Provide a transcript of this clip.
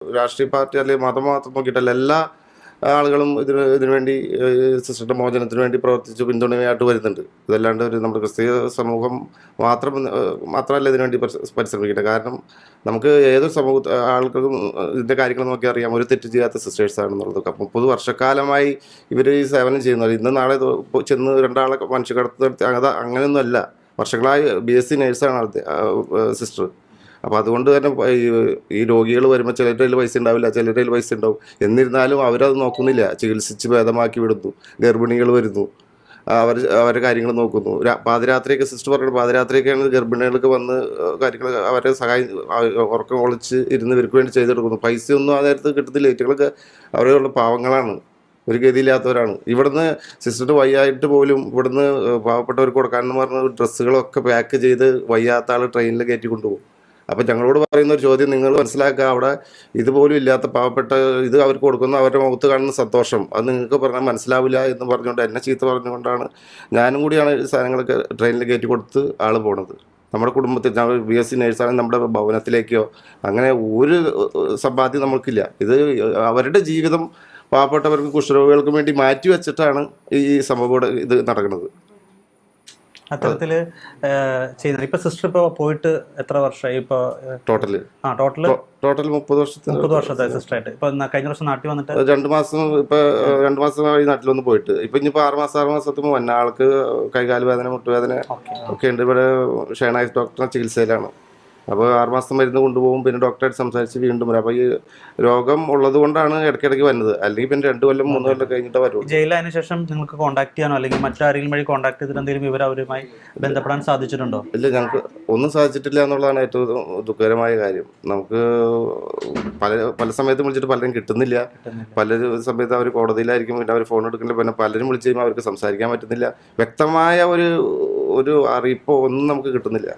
രാഷ്ട്രീയ പാർട്ടി അല്ലെങ്കിൽ മതം മാത്രം നോക്കിയിട്ടല്ല, എല്ലാ ആളുകളും ഇതിനുവേണ്ടി സിസ്റ്ററുടെ മോചനത്തിന് വേണ്ടി പ്രവർത്തിച്ച് പിന്തുണയായിട്ട് വരുന്നുണ്ട്. ഇതല്ലാണ്ട് നമ്മുടെ ക്രിസ്തീയ സമൂഹം മാത്രമല്ല ഇതിനുവേണ്ടി പരിശ്രമിക്കേണ്ടത്. കാരണം നമുക്ക് ഏതൊരു ആൾക്കും ഇതിൻ്റെ കാര്യങ്ങൾ നോക്കി അറിയാം, ഒരു തെറ്റ് ചെയ്യാത്ത സിസ്റ്റേഴ്സാണെന്നുള്ളത്. 30 വർഷക്കാലമായി ഇവർ ഈ സേവനം ചെയ്യുന്നത്. ഇന്ന് നാളെ ചെന്ന് രണ്ടാളെ മനുഷ്യക്കടത്ത് നടത്തി അങ്ങനെയൊന്നും അല്ല. വർഷങ്ങളായി BSc നേഴ്സാണ് സിസ്റ്റർ. അപ്പോൾ അതുകൊണ്ട് തന്നെ ഈ രോഗികൾ വരുമ്പോൾ ചിലരുടെ കയ്യിൽ പൈസ ഉണ്ടാവില്ല, ചിലരുടെ കയ്യിൽ പൈസ ഉണ്ടാവും. എന്നിരുന്നാലും അവരത് നോക്കുന്നില്ല. ചികിത്സിച്ച് ഭേദമാക്കി വിടുന്നു. ഗർഭിണികൾ വരുന്നു, അവരുടെ കാര്യങ്ങൾ നോക്കുന്നു. പാതിരാത്രിയൊക്കെ സിസ്റ്റർ പറഞ്ഞു, പാതിരാത്രിയൊക്കെയാണ് ഗർഭിണികൾക്ക് വന്ന് കാര്യങ്ങൾ അവരെ ഉറക്കം ഒളിച്ച് ഇരുന്ന് ഇവർക്ക് വേണ്ടി ചെയ്തെടുക്കുന്നു. പൈസയൊന്നും ആ നേരത്ത് കിട്ടുന്നില്ല. ഇവറ്റകളൊക്കെ അവരുള്ള പാവങ്ങളാണ്, ഒരു ഗതിയില്ലാത്തവരാണ്. ഇവിടുന്ന് സിസ്റ്റർ വയ്യായിട്ട് പോലും ഇവിടുന്ന് പാവപ്പെട്ടവർക്ക് കൊടുക്കാനെന്ന് പറഞ്ഞ ഡ്രസ്സുകളൊക്കെ പാക്ക് ചെയ്ത് വയ്യാത്ത ആൾ ട്രെയിനിൽ കയറ്റി കൊണ്ടുപോകും. അപ്പം ഞങ്ങളോട് പറയുന്ന ഒരു ചോദ്യം, നിങ്ങൾ മനസ്സിലാക്കുക, അവിടെ ഇതുപോലും ഇല്ലാത്ത പാവപ്പെട്ട ഇത് അവർക്ക് കൊടുക്കുന്ന അവരുടെ മുഖത്ത് കാണുന്ന സന്തോഷം അത് നിങ്ങൾക്ക് പറഞ്ഞാൽ മനസ്സിലാവില്ല എന്ന് പറഞ്ഞുകൊണ്ട് എന്നെ ചീത്ത പറഞ്ഞുകൊണ്ടാണ് ഞാനും കൂടിയാണ് ഈ സാധനങ്ങളൊക്കെ ട്രെയിനിൽ കയറ്റി കൊടുത്ത് ആൾ പോണത്. നമ്മുടെ കുടുംബത്തിൽ BSc നേഴ്സാണെങ്കിൽ നമ്മുടെ ഭവനത്തിലേക്കോ അങ്ങനെ ഒരു സമ്പാദ്യം നമുക്കില്ല. ഇത് അവരുടെ ജീവിതം പാവപ്പെട്ടവർക്ക് കുഷ്ഠരോഗികൾക്കും വേണ്ടി മാറ്റി വെച്ചിട്ടാണ് ഈ സംഭവം ഇത് നടക്കുന്നത്. അത്തരത്തില് ചെയ്യുന്നത്. ഇപ്പൊ സിസ്റ്റർ ഇപ്പൊ പോയിട്ട് എത്ര വർഷമായി? ഇപ്പൊ ടോട്ടൽ 30 വർഷത്തെ സിസ്റ്ററായിട്ട്. ഇപ്പൊ കഴിഞ്ഞ വർഷം നാട്ടിൽ വന്നിട്ട് 2 മാസം, ഇപ്പൊ 2 മാസമായി നാട്ടിൽ വന്ന് പോയിട്ട്. ഇപ്പൊ ഇനിയിപ്പോ 6 മാസത്തുമ്പോ വന്ന ആൾക്ക് കൈകാല് വേദന, മുട്ടുവേദന ഒക്കെ ഉണ്ട്. ഇവിടെ ഷേണായിസ് ഡോക്ടറെ ചികിത്സയിലാണ്. അപ്പോൾ 6 മാസം മരുന്ന് കൊണ്ടുപോകും, പിന്നെ ഡോക്ടറായിട്ട് സംസാരിച്ച് വീണ്ടും വരും. അപ്പോൾ ഈ രോഗം ഉള്ളത് കൊണ്ടാണ് ഇടയ്ക്കിടയ്ക്ക് വരുന്നത്. അല്ലെങ്കിൽ പിന്നെ 2 കൊല്ലം 3 കൊല്ലം കഴിഞ്ഞിട്ട് വരുള്ളൂ. ജയിലിന് ശേഷം നിങ്ങൾക്ക് കോൺടാക്ട് ചെയ്യാനോ അല്ലെങ്കിൽ മറ്റാരെങ്കിലും വഴി കോൺടാക്ട് ചെയ്തിട്ട് എന്തെങ്കിലും വിവരം അവരുമായി ബന്ധപ്പെടാൻ സാധിച്ചിട്ടുണ്ടോ? ഇല്ല, ഞങ്ങൾക്ക് ഒന്നും സാധിച്ചിട്ടില്ല എന്നുള്ളതാണ് ഏറ്റവും ദുഃഖകരമായ കാര്യം. നമുക്ക് പല സമയത്തും വിളിച്ചിട്ട് പലരും കിട്ടുന്നില്ല. പല സമയത്ത് അവർ കോടതിയിലായിരിക്കും, പിന്നെ അവർ ഫോൺ എടുക്കില്ല. പിന്നെ പലരും വിളിച്ച് കഴിയുമ്പോൾ അവർക്ക് സംസാരിക്കാൻ പറ്റുന്നില്ല. വ്യക്തമായ ഒരു അറിയിപ്പോ ഒന്നും നമുക്ക് കിട്ടുന്നില്ല.